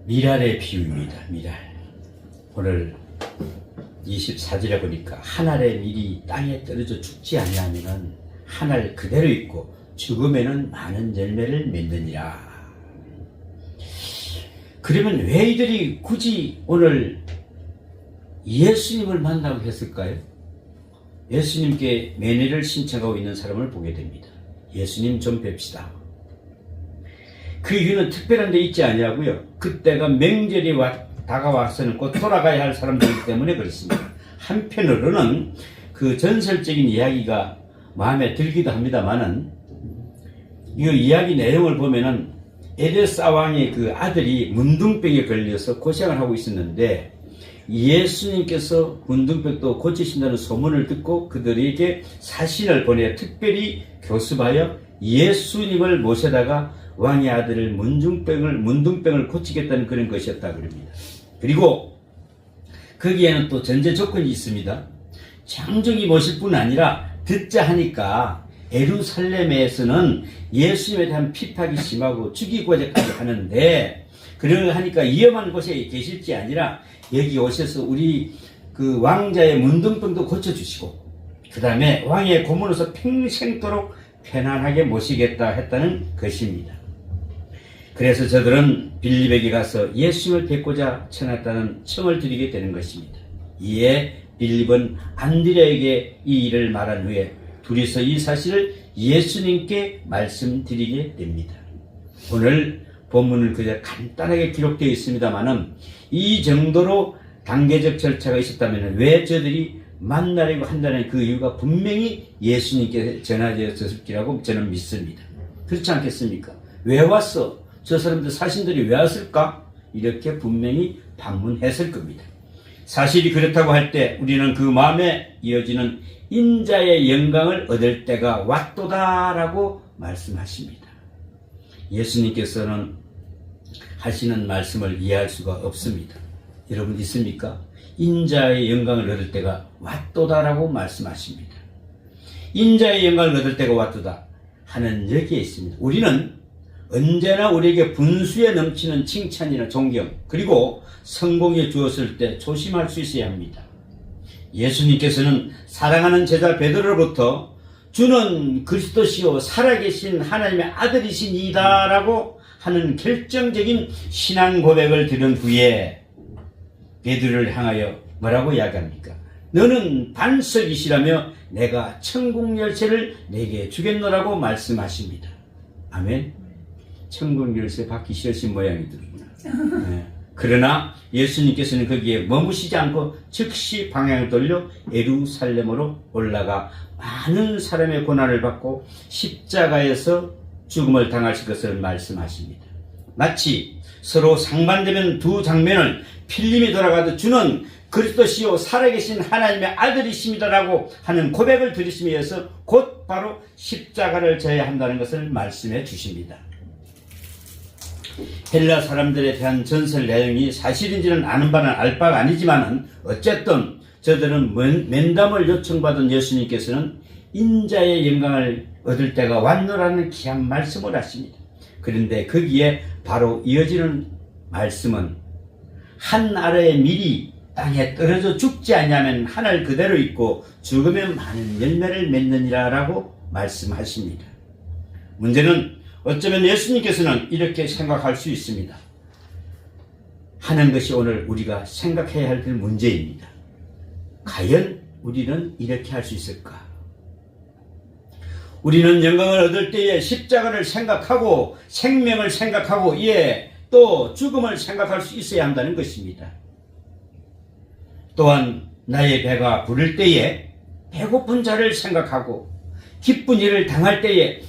미랄의 비유입니다. 미랄. 오늘 24절에 보니까 한 알의 밀이 땅에 떨어져 죽지 아니하면은 한 알 그대로 있고 죽음에는 많은 열매를 맺느니라. 그러면 왜 이들이 굳이 오늘 예수님을 만나고 했을까요? 예수님께 매매를 신청하고 있는 사람을 보게 됩니다. 예수님 좀 뵙시다. 그 이유는 특별한 데 있지 아니하고요. 그때가 명절이 다가와서는 곧 돌아가야 할 사람들이기 때문에 그렇습니다. 한편으로는 그 전설적인 이야기가 마음에 들기도 합니다만은 이 이야기 내용을 보면은 에르사 왕의 그 아들이 문둥병에 걸려서 고생을 하고 있었는데 예수님께서 문둥병도 고치신다는 소문을 듣고 그들에게 사신을 보내 특별히 교습하여 예수님을 모셔다가 왕의 아들을 문둥병을 고치겠다는 그런 것이었다 그럽니다. 그리고 거기에는 또 전제 조건이 있습니다. 장정이 모실 뿐 아니라 듣자 하니까 예루살렘에서는 예수님에 대한 핍박이 심하고 죽이고자까지 하는데 그러하니까 위험한 곳에 계실지 아니라 여기 오셔서 우리 그 왕자의 문둥병도 고쳐주시고 그 다음에 왕의 고문으로서 평생도록 편안하게 모시겠다 했다는 것입니다. 그래서 저들은 빌립에게 가서 예수님을 뵙고자 청했다는 청을 드리게 되는 것입니다. 이에 빌립은 안드레에게 이 일을 말한 후에 둘이서 이 사실을 예수님께 말씀드리게 됩니다. 오늘 본문은 그저 간단하게 기록되어 있습니다만은 이 정도로 단계적 절차가 있었다면 왜 저들이 만나려고 한다는 그 이유가 분명히 예수님께 전하되었을 거라고 저는 믿습니다. 그렇지 않겠습니까? 왜 왔어? 저 사람들 사신들이 왜 왔을까? 이렇게 분명히 반문했을 겁니다. 사실이 그렇다고 할 때 우리는 그 마음에 이어지는 인자의 영광을 얻을 때가 왔도다라고 말씀하십니다. 예수님께서는 하시는 말씀을 이해할 수가 없습니다. 여러분 있습니까? 인자의 영광을 얻을 때가 왔도다라고 말씀하십니다. 인자의 영광을 얻을 때가 왔도다 하는 여기에 있습니다. 우리는 언제나 우리에게 분수에 넘치는 칭찬이나 존경 그리고 성공에 주었을 때 조심할 수 있어야 합니다. 예수님께서는 사랑하는 제자 베드로로부터 주는 그리스도시요 살아계신 하나님의 아들이시니이다 라고 하는 결정적인 신앙 고백을 들은 후에 베드로를 향하여 뭐라고 이야기합니까? 너는 반석이시라며 내가 천국 열쇠를 내게 주겠노라고 말씀하십니다. 아멘. 천국 열쇠 받기 싫으신 모양이더구나. 네. 그러나 예수님께서는 거기에 머무시지 않고 즉시 방향을 돌려 예루살렘으로 올라가 많은 사람의 고난을 받고 십자가에서 죽음을 당하실 것을 말씀하십니다. 마치 서로 상반되는 두 장면을 필름이 돌아가듯 주는 그리스도시요 살아계신 하나님의 아들이십니다라고 하는 고백을 들으시면서 곧 바로 십자가를 져야 한다는 것을 말씀해 주십니다. 헬라 사람들에 대한 전설 내용이 사실인지는 아는 바는 알 바가 아니지만은 어쨌든 저들은 면담을 요청받은 예수님께서는 인자의 영광을 얻을 때가 왔노라는 귀한 말씀을 하십니다. 그런데 거기에 바로 이어지는 말씀은 한 알의 밀이 땅에 떨어져 죽지 아니하면 한 알 그대로 있고 죽으면 많은 열매를 맺느니라 라고 말씀하십니다. 문제는 어쩌면 예수님께서는 이렇게 생각할 수 있습니다. 하는 것이 오늘 우리가 생각해야 할 그 문제입니다. 과연 우리는 이렇게 할 수 있을까? 우리는 영광을 얻을 때에 십자가를 생각하고 생명을 생각하고 또 죽음을 생각할 수 있어야 한다는 것입니다. 또한 나의 배가 부를 때에 배고픈 자를 생각하고 기쁜 일을 당할 때에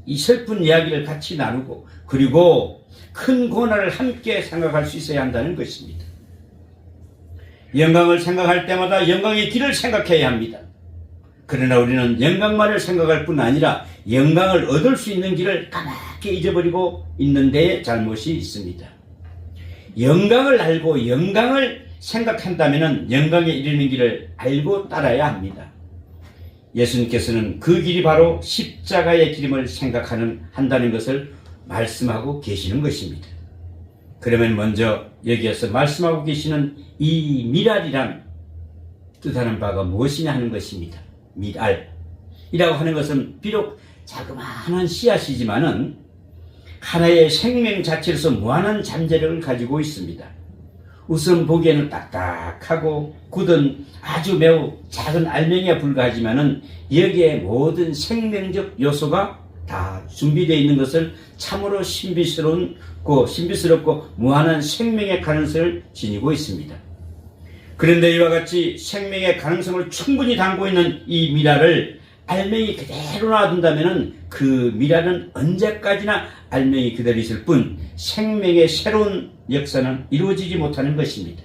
이 슬픈 이야기를 같이 나누고 그리고 큰 고난을 함께 생각할 수 있어야 한다는 것입니다. 영광을 생각할 때마다 영광의 길을 생각해야 합니다. 그러나 우리는 영광만을 생각할 뿐 아니라 영광을 얻을 수 있는 길을 까맣게 잊어버리고 있는 데에 잘못이 있습니다. 영광을 알고 영광을 생각한다면 영광에 이르는 길을 알고 따라야 합니다. 예수님께서는 그 길이 바로 십자가의 길임을 한다는 것을 말씀하고 계시는 것입니다. 그러면 먼저 여기에서 말씀하고 계시는 이 미랄이란 뜻하는 바가 무엇이냐 하는 것입니다. 미랄이라고 하는 것은 비록 자그마한 씨앗이지만은 하나의 생명 자체로서 무한한 잠재력을 가지고 있습니다. 우선 보기에는 딱딱하고 굳은 아주 매우 작은 알맹이에 불과하지만은 여기에 모든 생명적 요소가 다 준비되어 있는 것을 참으로 신비스럽고 무한한 생명의 가능성을 지니고 있습니다. 그런데 이와 같이 생명의 가능성을 충분히 담고 있는 이 미랄을 알맹이 그대로 놔둔다면 그 미랄은 언제까지나 알맹이 그대로 있을 뿐 생명의 새로운 역사는 이루어지지 못하는 것입니다.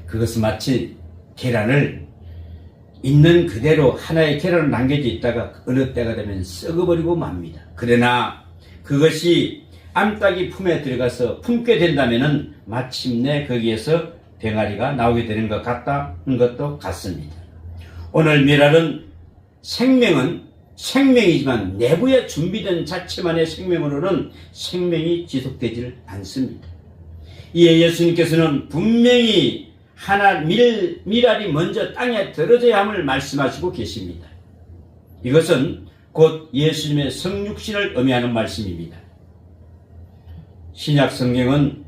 그것은 마치 계란을 있는 그대로 하나의 계란을 남겨져 있다가 어느 때가 되면 썩어버리고 맙니다. 그러나 그것이 암탉이 품에 들어가서 품게 된다면 마침내 거기에서 병아리가 나오게 되는 것 같다는 것도 같습니다. 오늘 미랄은 생명이지만 내부에 준비된 자체만의 생명으로는 생명이 지속되지를 않습니다. 이에 예수님께서는 분명히 미랄이 먼저 땅에 들어져야 함을 말씀하시고 계십니다. 이것은 곧 예수님의 성육신을 의미하는 말씀입니다. 신약 성경은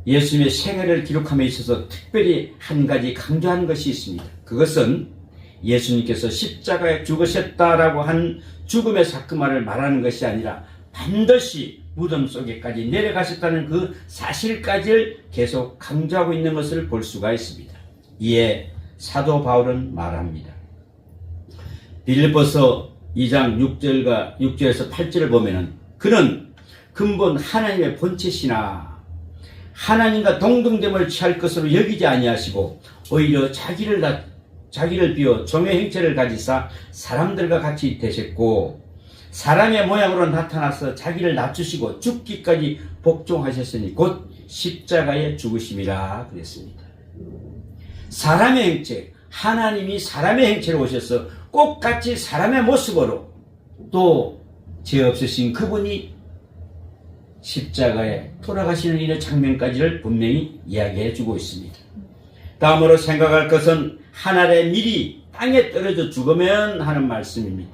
예수님의 생애를 기록함에 있어서 특별히 한 가지 강조한 것이 있습니다. 그것은 예수님께서 십자가에 죽으셨다라고 한 죽음의 사건만을 말하는 것이 아니라 반드시 무덤 속에까지 내려가셨다는 그 사실까지를 계속 강조하고 있는 것을 볼 수가 있습니다. 이에 사도 바울은 말합니다. 빌립보서 2장 6절에서 8절을 보면은 그는 근본 하나님의 본체시나 하나님과 동등됨을 취할 것으로 여기지 아니하시고 오히려 자기를 비워 종의 형체를 가지사 사람들과 같이 되셨고 사람의 모양으로 나타나서 자기를 낮추시고 죽기까지 복종하셨으니 곧 십자가에 죽으심이라 그랬습니다. 사람의 형체, 하나님이 사람의 형체로 오셔서 똑같이 사람의 모습으로 또 죄 없으신 그분이 십자가에 돌아가시는 이런 장면까지를 분명히 이야기해 주고 있습니다. 다음으로 생각할 것은 하늘의 밀이 땅에 떨어져 죽으면 하는 말씀입니다.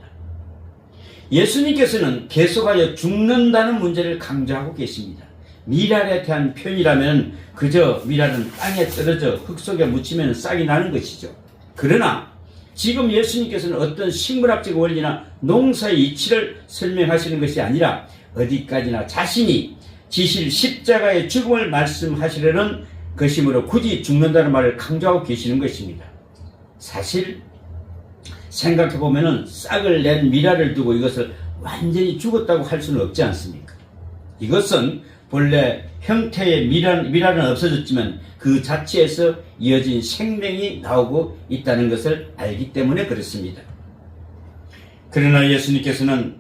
예수님께서는 계속하여 죽는다는 문제를 강조하고 계십니다. 미랄에 대한 표현이라면 그저 미랄은 땅에 떨어져 흙 속에 묻히면 싹이 나는 것이죠. 그러나 지금 예수님께서는 어떤 식물학적 원리나 농사의 이치를 설명하시는 것이 아니라 어디까지나 자신이 지실 십자가의 죽음을 말씀하시려는 것이므로 굳이 죽는다는 말을 강조하고 계시는 것입니다. 사실 생각해보면 싹을 낸 미랄을 두고 이것을 완전히 죽었다고 할 수는 없지 않습니까? 이것은 본래 형태의 미랄은 없어졌지만 그 자체에서 이어진 생명이 나오고 있다는 것을 알기 때문에 그렇습니다. 그러나 예수님께서는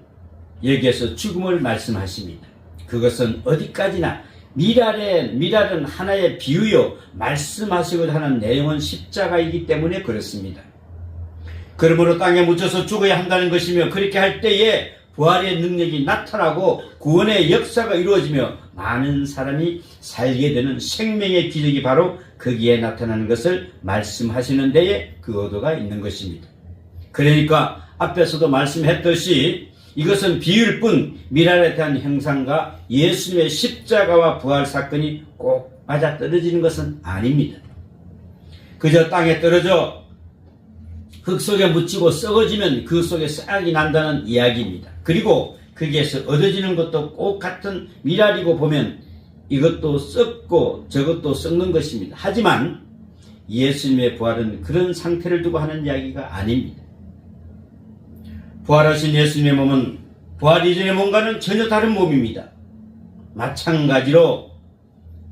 여기에서 죽음을 말씀하십니다. 그것은 어디까지나 미랄은 하나의 비유요 말씀하시고자 하는 내용은 십자가이기 때문에 그렇습니다. 그러므로 땅에 묻혀서 죽어야 한다는 것이며 그렇게 할 때에 부활의 능력이 나타나고 구원의 역사가 이루어지며 많은 사람이 살게 되는 생명의 기적이 바로 거기에 나타나는 것을 말씀하시는 데에 그 의도가 있는 것입니다. 그러니까 앞에서도 말씀했듯이 이것은 비유일 뿐 미랄에 대한 형상과 예수님의 십자가와 부활 사건이 꼭 맞아떨어지는 것은 아닙니다. 그저 땅에 떨어져 흙 속에 묻히고 썩어지면 그 속에 싹이 난다는 이야기입니다. 그리고 거기에서 얻어지는 것도 꼭 같은 미랄이고 보면 이것도 썩고 저것도 썩는 것입니다. 하지만 예수님의 부활은 그런 상태를 두고 하는 이야기가 아닙니다. 부활하신 예수님의 몸은 부활 이전의 몸과는 전혀 다른 몸입니다. 마찬가지로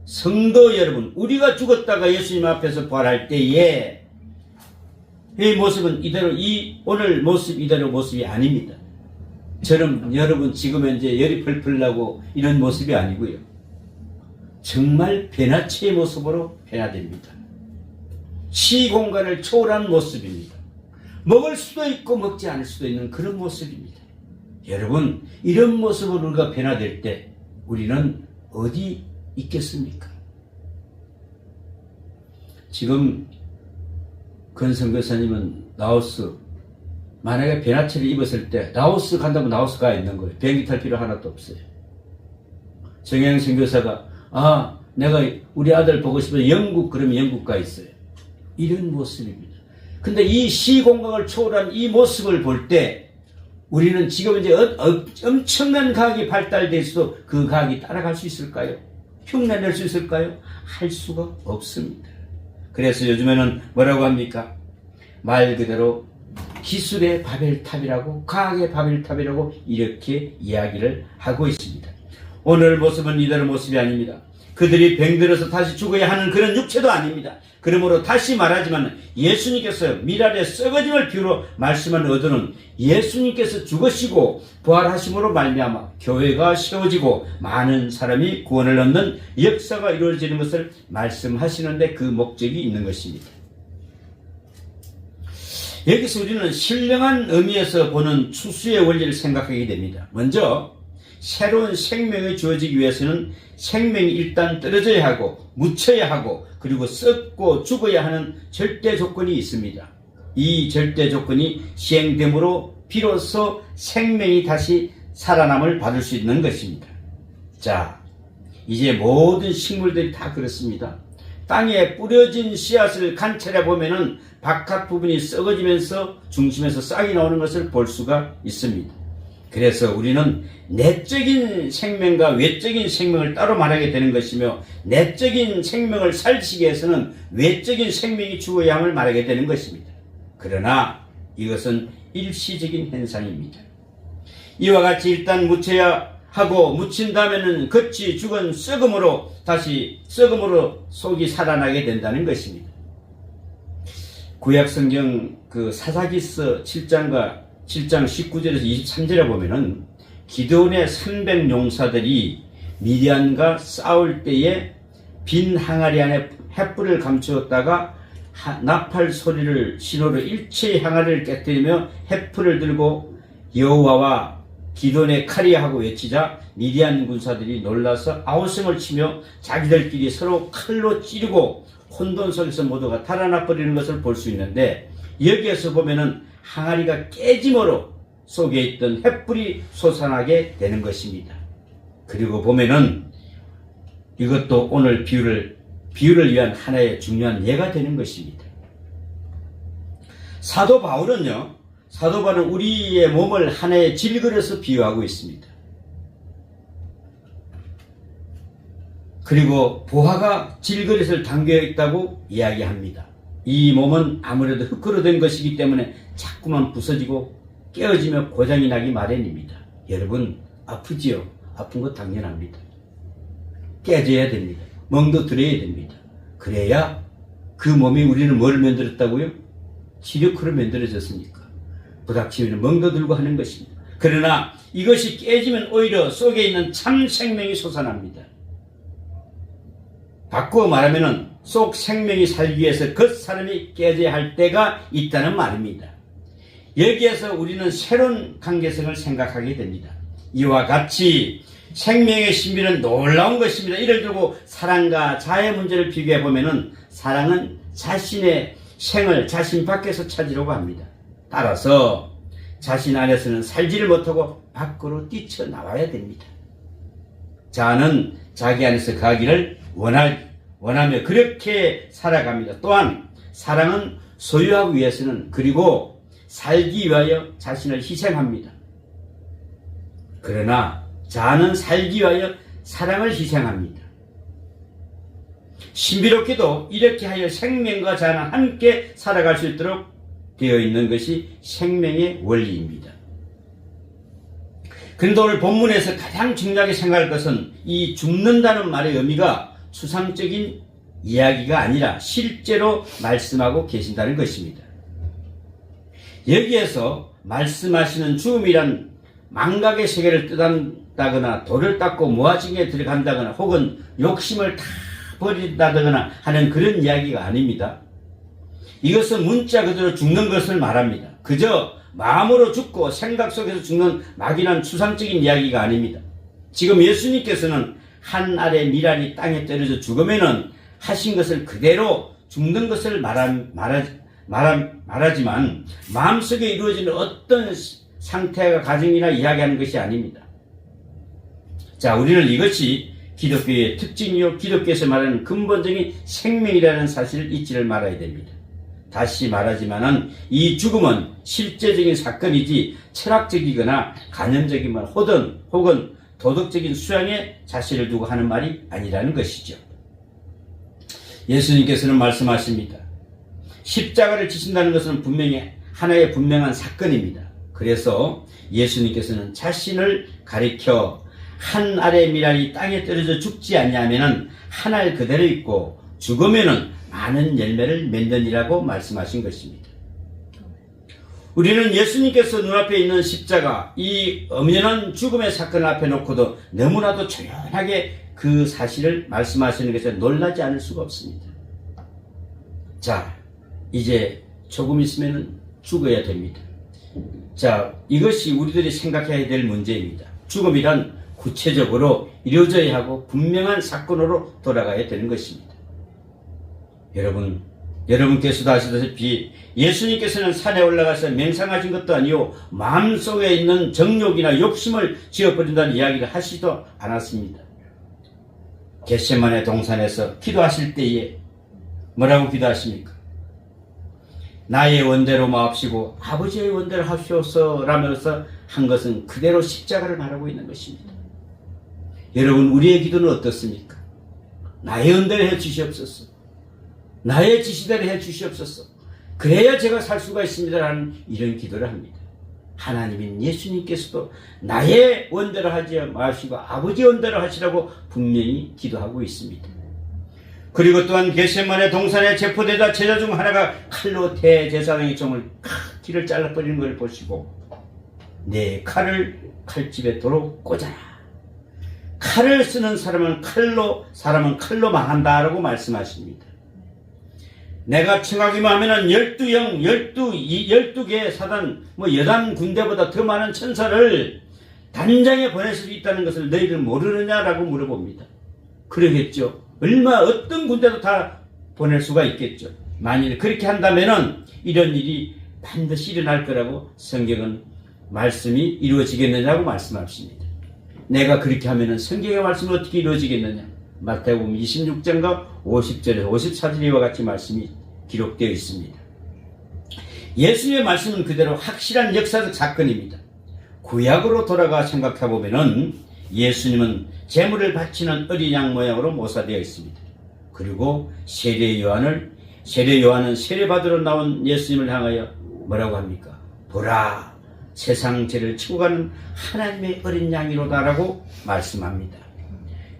성도 여러분, 우리가 죽었다가 예수님 앞에서 부활할 때에 이 모습은 오늘 모습 이대로 모습이 아닙니다. 저는 여러분 지금 현재 열이 펄펄 나고 이런 모습이 아니고요. 정말 변화체의 모습으로 변화됩니다. 시공간을 초월한 모습입니다. 먹을 수도 있고 먹지 않을 수도 있는 그런 모습입니다. 여러분, 이런 모습으로 우리가 변화될 때 우리는 어디 있겠습니까? 지금 권선교사님은 라오스, 만약에 베나치를 입었을 때 라오스 간다면 라오스 가 있는 거예요. 비행기 탈 필요 하나도 없어요. 정영 선교사가 내가 우리 아들 보고 싶어서 영국, 그러면 영국 가 있어요. 이런 모습입니다. 근데 이 시공간을 초월한 이 모습을 볼 때 우리는 지금 이제 엄청난 과학이 발달돼 있어도 그 과학이 따라갈 수 있을까요? 흉내낼 수 있을까요? 할 수가 없습니다. 그래서 요즘에는 뭐라고 합니까? 말 그대로 기술의 바벨탑이라고, 과학의 바벨탑이라고 이렇게 이야기를 하고 있습니다. 오늘 모습은 이대로 모습이 아닙니다. 그들이 병들어서 다시 죽어야 하는 그런 육체도 아닙니다. 그러므로 다시 말하지만 예수님께서 미랄의 썩어짐을 비유로 말씀한 의도는 예수님께서 죽으시고 부활하심으로 말미암아 교회가 세워지고 많은 사람이 구원을 얻는 역사가 이루어지는 것을 말씀하시는데 그 목적이 있는 것입니다. 여기서 우리는 신령한 의미에서 보는 추수의 원리를 생각하게 됩니다. 먼저 새로운 생명이 주어지기 위해서는 생명이 일단 떨어져야 하고 묻혀야 하고 그리고 썩고 죽어야 하는 절대 조건이 있습니다. 이 절대 조건이 시행됨으로 비로소 생명이 다시 살아남을 받을 수 있는 것입니다. 자, 이제 모든 식물들이 다 그렇습니다. 땅에 뿌려진 씨앗을 관찰해 보면은 바깥 부분이 썩어지면서 중심에서 싹이 나오는 것을 볼 수가 있습니다. 그래서 우리는 내적인 생명과 외적인 생명을 따로 말하게 되는 것이며 내적인 생명을 살리시기 위해서는 외적인 생명이 죽어야 함을 말하게 되는 것입니다. 그러나 이것은 일시적인 현상입니다. 이와 같이 일단 묻혀야 하고 묻힌 다음에는 겉이 죽은 썩음으로 다시 썩음으로 속이 살아나게 된다는 것입니다. 구약성경 그 사사기서 7장 19절에서 23절에 보면은 기드온의 300용사들이 미디안과 싸울 때에 빈 항아리 안에 횃불을 감추었다가 나팔 소리를 신호로 일체의 항아리를 깨뜨리며 횃불을 들고 여호와와 기드온의 칼이야 하고 외치자 미디안 군사들이 놀라서 아우성을 치며 자기들끼리 서로 칼로 찌르고 혼돈 속에서 모두가 달아나 버리는 것을 볼 수 있는데 여기에서 보면은 항아리가 깨짐으로 속에 있던 횃불이 솟아나게 되는 것입니다. 그리고 보면은 이것도 오늘 비유를 위한 하나의 중요한 예가 되는 것입니다. 사도 바울은 우리의 몸을 하나의 질그릇에서 비유하고 있습니다. 그리고 보화가 질그릇을 담겨 있다고 이야기합니다. 이 몸은 아무래도 흙으로 된 것이기 때문에 자꾸만 부서지고 깨어지며 고장이 나기 마련입니다. 여러분 아프지요? 아픈 거 당연합니다. 깨져야 됩니다. 멍도 들어야 됩니다. 그래야 그 몸이 우리는 뭘 만들었다고요? 지력으로 만들어졌으니까. 부닥치면 멍도 들고 하는 것입니다. 그러나 이것이 깨지면 오히려 속에 있는 참 생명이 솟아납니다. 바꾸어 말하면 속 생명이 살기 위해서 그 사람이 깨져야 할 때가 있다는 말입니다. 여기에서 우리는 새로운 관계성을 생각하게 됩니다. 이와 같이 생명의 신비는 놀라운 것입니다. 이를 두고 사랑과 자의 문제를 비교해 보면은 사랑은 자신의 생을 자신 밖에서 찾으려고 합니다. 따라서 자신 안에서는 살지를 못하고 밖으로 뛰쳐나와야 됩니다. 자는 자기 안에서 가기를 원하며 그렇게 살아갑니다. 또한 사랑은 소유하기 위해서는 그리고 살기 위하여 자신을 희생합니다. 그러나 자는 살기 위하여 사랑을 희생합니다. 신비롭게도 이렇게 하여 생명과 자는 함께 살아갈 수 있도록 되어 있는 것이 생명의 원리입니다. 그런데 오늘 본문에서 가장 중요하게 생각할 것은 이 죽는다는 말의 의미가 추상적인 이야기가 아니라 실제로 말씀하고 계신다는 것입니다. 여기에서 말씀하시는 죽음이란 망각의 세계를 뜻한다거나 돌을 닦고 모아지게 들어간다거나 혹은 욕심을 다 버린다거나 하는 그런 이야기가 아닙니다. 이것은 문자 그대로 죽는 것을 말합니다. 그저 마음으로 죽고 생각 속에서 죽는 막연한 추상적인 이야기가 아닙니다. 지금 예수님께서는 한 알의 밀알이 땅에 떨어져 죽으면은 하신 것을 그대로 죽는 것을 말하지만 마음속에 이루어지는 어떤 상태가 가정이나 이야기하는 것이 아닙니다. 자, 우리는 이것이 기독교의 특징이요 기독교에서 말하는 근본적인 생명이라는 사실을 잊지를 말아야 됩니다. 다시 말하지만은 이 죽음은 실제적인 사건이지 철학적이거나 간접적이거나 혹은 도덕적인 수양의 자세를 두고 하는 말이 아니라는 것이죠. 예수님께서는 말씀하십니다. 십자가를 지신다는 것은 분명히 하나의 분명한 사건입니다. 그래서 예수님께서는 자신을 가리켜 한 알의 밀알이 땅에 떨어져 죽지 않냐면은 한 알 그대로 있고 죽으면은 많은 열매를 맺느니라고 말씀하신 것입니다. 우리는 예수님께서 눈앞에 있는 십자가, 이 엄연한 죽음의 사건을 앞에 놓고도 너무나도 조용하게 그 사실을 말씀하시는 것에 놀라지 않을 수가 없습니다. 자, 이제 조금 있으면 죽어야 됩니다. 자, 이것이 우리들이 생각해야 될 문제입니다. 죽음이란 구체적으로 이루어져야 하고 분명한 사건으로 돌아가야 되는 것입니다. 여러분께서도 아시다시피 예수님께서는 산에 올라가서 맹상하신 것도 아니요 마음속에 있는 정욕이나 욕심을 지어버린다는 이야기를 하시지도 않았습니다. 겟세마네 동산에서 기도하실 때에 뭐라고 기도하십니까? 나의 원대로 마옵시고 아버지의 원대로 하시옵소서라면서 한 것은 그대로 십자가를 말하고 있는 것입니다. 여러분, 우리의 기도는 어떻습니까? 나의 원대로 해 주시옵소서. 나의 지시대로 해 주시옵소서. 그래야 제가 살 수가 있습니다라는 이런 기도를 합니다. 하나님인 예수님께서도 나의 원대로 하지 마시고 아버지의 원대로 하시라고 분명히 기도하고 있습니다. 그리고 또한 겟세마네 동산에 체포되다 제자 중 하나가 칼로 대제사장의 종을 길을 잘라버리는 걸 보시고 내 칼을 칼집에 도로 꽂아라. 칼을 쓰는 사람은 칼로 망한다라고 말씀하십니다. 내가 청하기만 하면은 12개 사단, 여단 군대보다 더 많은 천사를 단장에 보낼 수 있다는 것을 너희들 모르느냐라고 물어봅니다. 그러겠죠. 어떤 군대도 다 보낼 수가 있겠죠. 만일 그렇게 한다면은 이런 일이 반드시 일어날 거라고 성경은 말씀이 이루어지겠느냐고 말씀하십니다. 내가 그렇게 하면은 성경의 말씀은 어떻게 이루어지겠느냐? 마태복음 26장과 50절에서 54절 이와 같이 말씀이 기록되어 있습니다. 예수님의 말씀은 그대로 확실한 역사적 사건입니다. 구약으로 돌아가 생각해보면은 예수님은 제물을 바치는 어린 양 모양으로 모사되어 있습니다. 그리고 세례 요한은 세례받으러 나온 예수님을 향하여 뭐라고 합니까? 보라, 세상 죄를 치고 가는 하나님의 어린 양이로다라고 말씀합니다.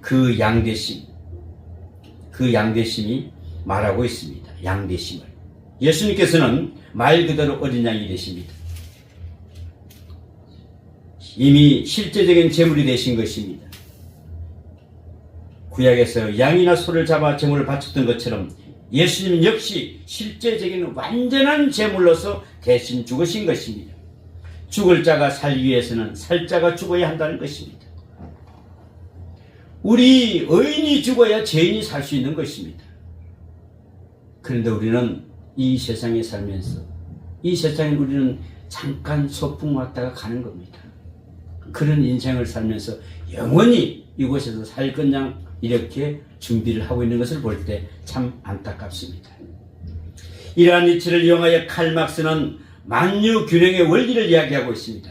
그 양대심이 말하고 있습니다. 양대심을. 예수님께서는 말 그대로 어린 양이 되십니다. 이미 실제적인 제물이 되신 것입니다. 구약에서 양이나 소를 잡아 제물을 바쳤던 것처럼 예수님은 역시 실제적인 완전한 제물로서 대신 죽으신 것입니다. 죽을 자가 살기 위해서는 살 자가 죽어야 한다는 것입니다. 우리 의인이 죽어야 죄인이 살 수 있는 것입니다. 그런데 우리는 이 세상에 살면서 이 세상에 우리는 잠깐 소풍 왔다가 가는 겁니다. 그런 인생을 살면서 영원히 이곳에서 살 것냥 이렇게 준비를 하고 있는 것을 볼 때 참 안타깝습니다. 이러한 이치를 이용하여 칼 막스는 만유 균형의 원리를 이야기하고 있습니다.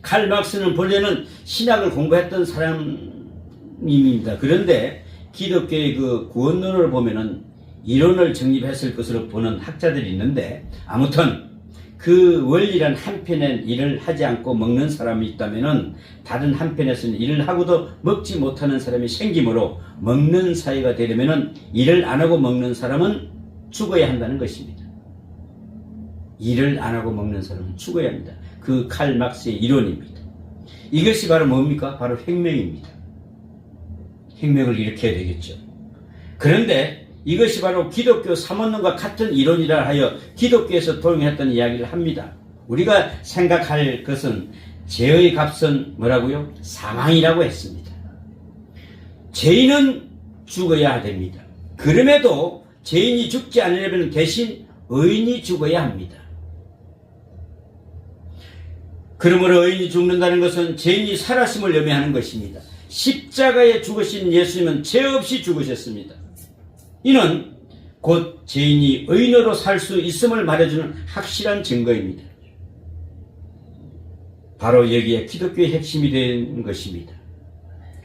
칼 막스는 본래는 신학을 공부했던 사람입니다. 그런데 기독교의 그 구원론을 보면은 이론을 정립했을 것으로 보는 학자들이 있는데, 아무튼 그 원리란 한편엔 일을 하지 않고 먹는 사람이 있다면은 다른 한편에서는 일을 하고도 먹지 못하는 사람이 생기므로 먹는 사이가 되려면은 일을 안 하고 먹는 사람은 죽어야 한다는 것입니다. 일을 안 하고 먹는 사람은 죽어야 합니다. 그 칼 막스의 이론입니다. 이것이 바로 뭡니까? 바로 혁명입니다. 혁명을 일으켜야 되겠죠. 그런데 이것이 바로 기독교 삼원론과 같은 이론이라 하여 기독교에서 도용했던 이야기를 합니다. 우리가 생각할 것은 죄의 값은 뭐라고요? 사망이라고 했습니다. 죄인은 죽어야 됩니다. 그럼에도 죄인이 죽지 않으려면 대신 의인이 죽어야 합니다. 그러므로 의인이 죽는다는 것은 죄인이 살았음을 의미하는 것입니다. 십자가에 죽으신 예수님은 죄 없이 죽으셨습니다. 이는 곧 죄인이 의인으로 살 수 있음을 말해주는 확실한 증거입니다. 바로 여기에 기독교의 핵심이 된 것입니다.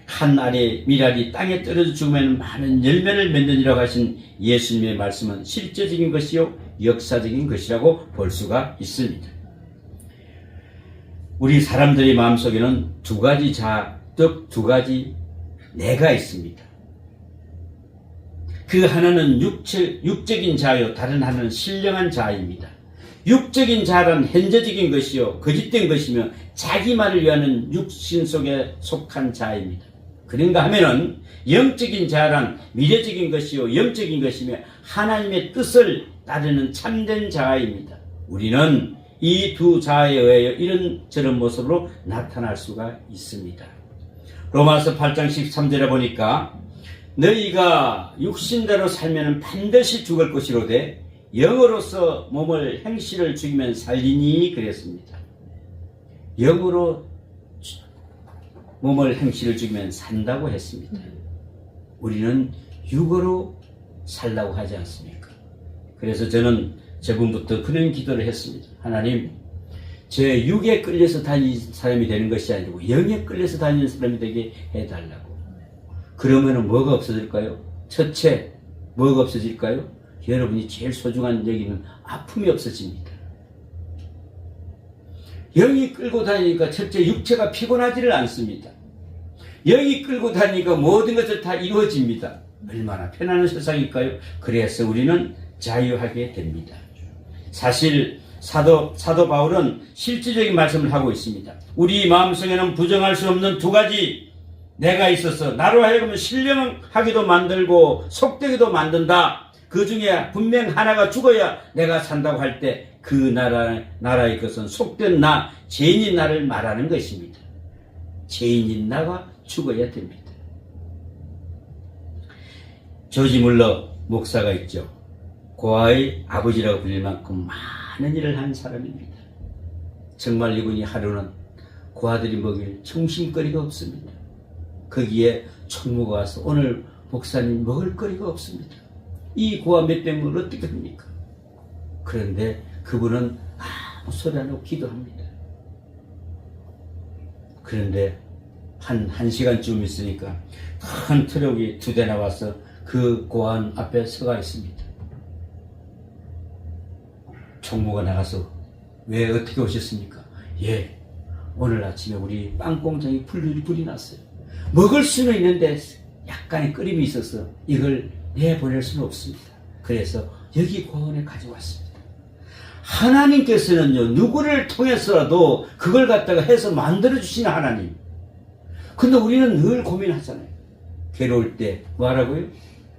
한 알의 밀알이 땅에 떨어져 죽으면 많은 열매를 맺느니라고 하신 예수님의 말씀은 실제적인 것이요 역사적인 것이라고 볼 수가 있습니다. 우리 사람들의 마음속에는 두 가지 내가 있습니다. 그 하나는 육적인 자요, 다른 하나는 신령한 자입니다. 육적인 자란 현재적인 것이요 거짓된 것이며 자기 말을 위하는 육신 속에 속한 자입니다. 그런가 하면은 영적인 자란 미래적인 것이요 영적인 것이며 하나님의 뜻을 따르는 참된 자입니다. 우리는 이 두 자에 의하여 이런저런 모습으로 나타날 수가 있습니다. 로마서 8장 13절에 보니까 너희가 육신대로 살면 반드시 죽을 것이로되 영으로서 몸을 행실을 죽이면 살리니 그랬습니다. 영으로 몸을 행실을 죽이면 산다고 했습니다. 우리는 육으로 살라고 하지 않습니까? 그래서 저는 저번부터 그런 기도를 했습니다. 하나님, 제 육에 끌려서 다니는 사람이 되는 것이 아니고 영에 끌려서 다니는 사람이 되게 해달라고. 그러면 뭐가 없어질까요? 첫째, 뭐가 없어질까요? 여러분이 제일 소중한 여기는 아픔이 없어집니다. 영이 끌고 다니니까 첫째 육체가 피곤하지를 않습니다. 영이 끌고 다니니까 모든 것을 다 이루어집니다. 얼마나 편안한 세상일까요? 그래서 우리는 자유하게 됩니다. 사실 사도 바울은 실질적인 말씀을 하고 있습니다. 우리 마음속에는 부정할 수 없는 두 가지 내가 있어서 나로 하여금 신령하기도 만들고 속되기도 만든다. 그 중에 분명 하나가 죽어야 내가 산다고 할 때 그 나라의 것은 속된 나, 죄인인 나를 말하는 것입니다. 죄인인 나가 죽어야 됩니다. 조지 물러 목사가 있죠. 고아의 아버지라고 불릴 만큼 많은 일을 한 사람입니다. 정말 이분이 하루는 고아들이 먹일 점심거리가 없습니다. 거기에 총무가 와서 오늘 목사님 먹을 거리가 없습니다. 이 고아 몇 병을 어떻게 합니까? 그런데 그분은 아무 소리 안 하고 기도합니다. 그런데 한 시간쯤 있으니까 큰 트럭이 2대 나와서 그 고아 앞에 서가 있습니다. 총무가 나가서 왜 어떻게 오셨습니까? 예, 오늘 아침에 우리 빵 공장에 불이 났어요. 먹을 수는 있는데 약간의 끓임이 있어서 이걸 내보낼 수는 없습니다. 그래서 여기 고아원에 가져왔습니다. 하나님께서는요, 누구를 통해서라도 그걸 갖다가 해서 만들어주시는 하나님. 근데 우리는 늘 고민하잖아요. 괴로울 때 뭐 하라고요?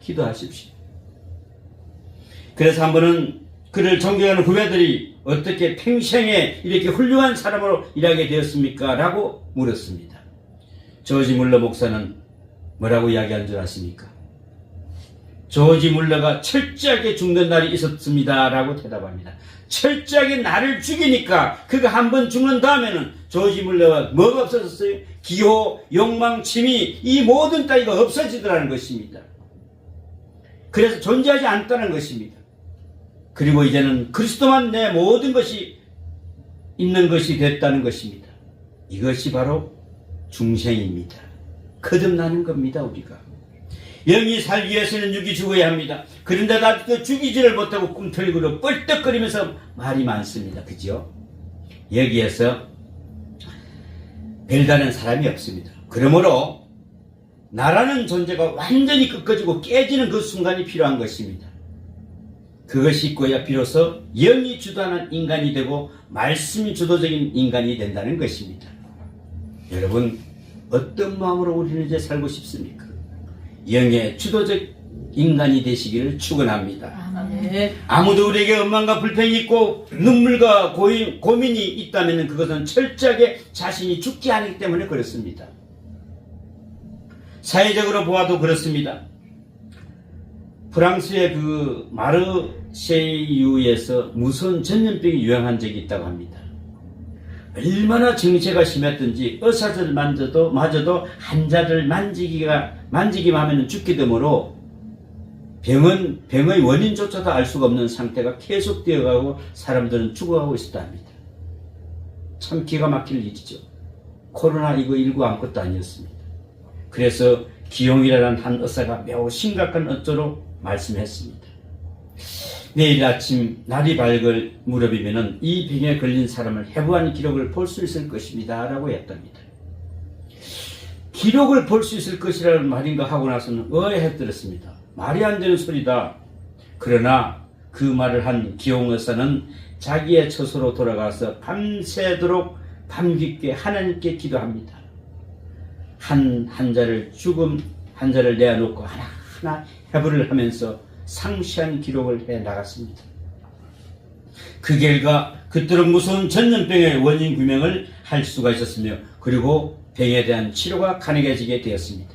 기도하십시오. 그래서 한 번은 그를 존경하는 후배들이 어떻게 평생에 이렇게 훌륭한 사람으로 일하게 되었습니까? 라고 물었습니다. 조지 물러 목사는 뭐라고 이야기한 줄 아십니까? 조지 물러가 철저하게 죽는 날이 있었습니다. 라고 대답합니다. 철저하게 나를 죽이니까 그가 한 번 죽는 다음에는 조지 물러가 뭐가 없어졌어요? 기호, 욕망, 취미 이 모든 따위가 없어지더라는 것입니다. 그래서 존재하지 않다는 것입니다. 그리고 이제는 그리스도만 내 모든 것이 있는 것이 됐다는 것입니다. 이것이 바로 중생입니다. 거듭나는 겁니다. 우리가 영이 살기 위해서는 육이 죽어야 합니다. 그런데 나도 죽이지를 못하고 꿈틀거려 뻘떡거리면서 말이 많습니다. 그죠? 여기에서 별다른 사람이 없습니다. 그러므로 나라는 존재가 완전히 꺾어지고 깨지는 그 순간이 필요한 것입니다. 그것이 있고야 비로소 영이 주도하는 인간이 되고 말씀이 주도적인 인간이 된다는 것입니다. 여러분, 어떤 마음으로 우리는 이제 살고 싶습니까? 영의 주도적 인간이 되시기를 축원합니다. 아무도 우리에게 원망과 불평이 있고 눈물과 고민이 있다면 그것은 철저하게 자신이 죽지 않기 때문에 그렇습니다. 사회적으로 보아도 그렇습니다. 프랑스의 그 마르세유에서 무서운 전염병이 유행한 적이 있다고 합니다. 얼마나 정체가 심했든지 의사들마저도 환자를 만지기만 하면 죽게 되므로 병의 원인조차도 알 수가 없는 상태가 계속되어가고 사람들은 죽어가고 있었다 합니다. 참 기가 막힐 일이죠. 코로나19 아무것도 아니었습니다. 그래서 기용이라는 한 의사가 매우 심각한 어조로 말씀했습니다. 내일 아침 날이 밝을 무렵이면 이 병에 걸린 사람을 해부한 기록을 볼 수 있을 것입니다 라고 했답니다. 기록을 볼 수 있을 것이라는 말인가 하고 나서는 의아해들었습니다. 말이 안 되는 소리다. 그러나 그 말을 한 기용 의사는 자기의 처소로 돌아가서 밤새도록 밤깊게 하나님께 기도합니다. 환자를 내어놓고 하나하나 해부를 하면서 상시한 기록을 해 나갔습니다. 그 결과 그토록 무서운 전염병의 원인 규명을 할 수가 있었으며 그리고 병에 대한 치료가 가능해지게 되었습니다.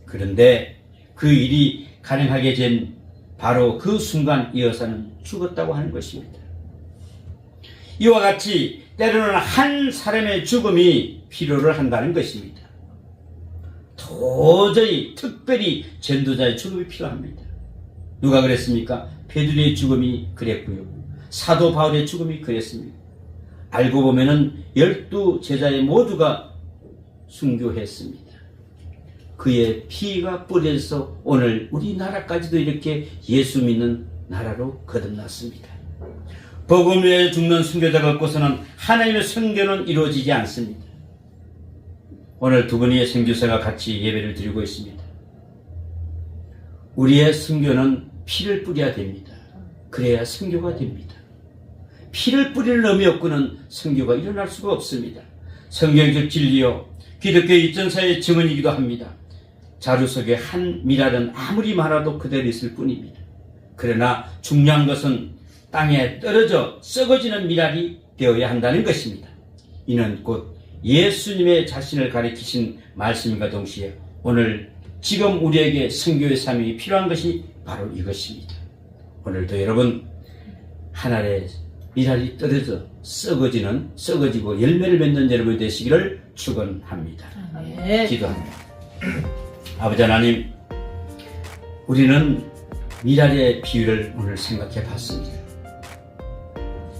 그런데 그 일이 가능하게 된 바로 그 순간 이 의사는 죽었다고 하는 것입니다. 이와 같이 때로는 한 사람의 죽음이 필요를 한다는 것입니다. 도저히 특별히 전도자의 죽음이 필요합니다. 누가 그랬습니까? 베드로의 죽음이 그랬고요. 사도 바울의 죽음이 그랬습니다. 알고 보면은 12 제자의 모두가 순교했습니다. 그의 피가 뿌려져서 오늘 우리나라까지도 이렇게 예수 믿는 나라로 거듭났습니다. 복음 외에 죽는 순교자가 없고서는 하나님의 선교는 이루어지지 않습니다. 오늘 두 분의 선교사가 같이 예배를 드리고 있습니다. 우리의 선교는 피를 뿌려야 됩니다. 그래야 선교가 됩니다. 피를 뿌리는 의미 없고는 선교가 일어날 수가 없습니다. 성경적 진리요 기독교 입전사의 증언이기도 합니다. 자루 속에 한 밀알은 아무리 많아도 그대로 있을 뿐입니다. 그러나 중요한 것은 땅에 떨어져 썩어지는 밀알이 되어야 한다는 것입니다. 이는 곧 예수님의 자신을 가리키신 말씀과 동시에 오늘 지금 우리에게 선교의 사명이 필요한 것이 바로 이것입니다. 오늘도 여러분 하늘에 밀알이 떨어져 썩어지고 열매를 맺는 여러분이 되시기를 축원합니다. 기도합니다. 아버지 하나님, 우리는 밀알의 비유를 오늘 생각해 봤습니다.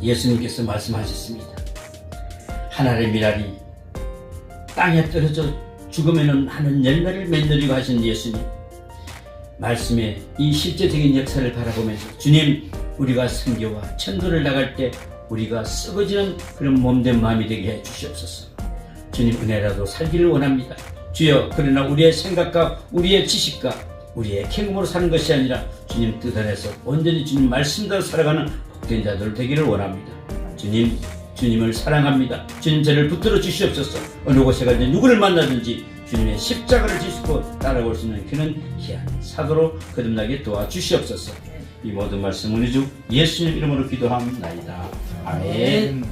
예수님께서 말씀하셨습니다. 하늘의 밀알이 땅에 떨어져 죽으면 많은 열매를 맺으리고 하신 예수님, 말씀의 이 실제적인 역사를 바라보면서 주님, 우리가 선교와 전도를 나갈 때 우리가 썩어지는 그런 몸된 마음이 되게 해 주시옵소서. 주님 은혜라도 살기를 원합니다. 주여, 그러나 우리의 생각과 우리의 지식과 우리의 경험으로 사는 것이 아니라 주님 뜻 안에서 온전히 주님 말씀대로 살아가는 복된 자들 되기를 원합니다. 주님을 사랑합니다. 주님 저를 붙들어 주시옵소서. 어느 곳에 가든지 누구를 만나든지 주님의 십자가를 지시고 따라올 수 있는 그는 귀한 사도로 거듭나게 도와주시옵소서. 이 모든 말씀 우리 주 예수님 이름으로 기도합니다. 아멘.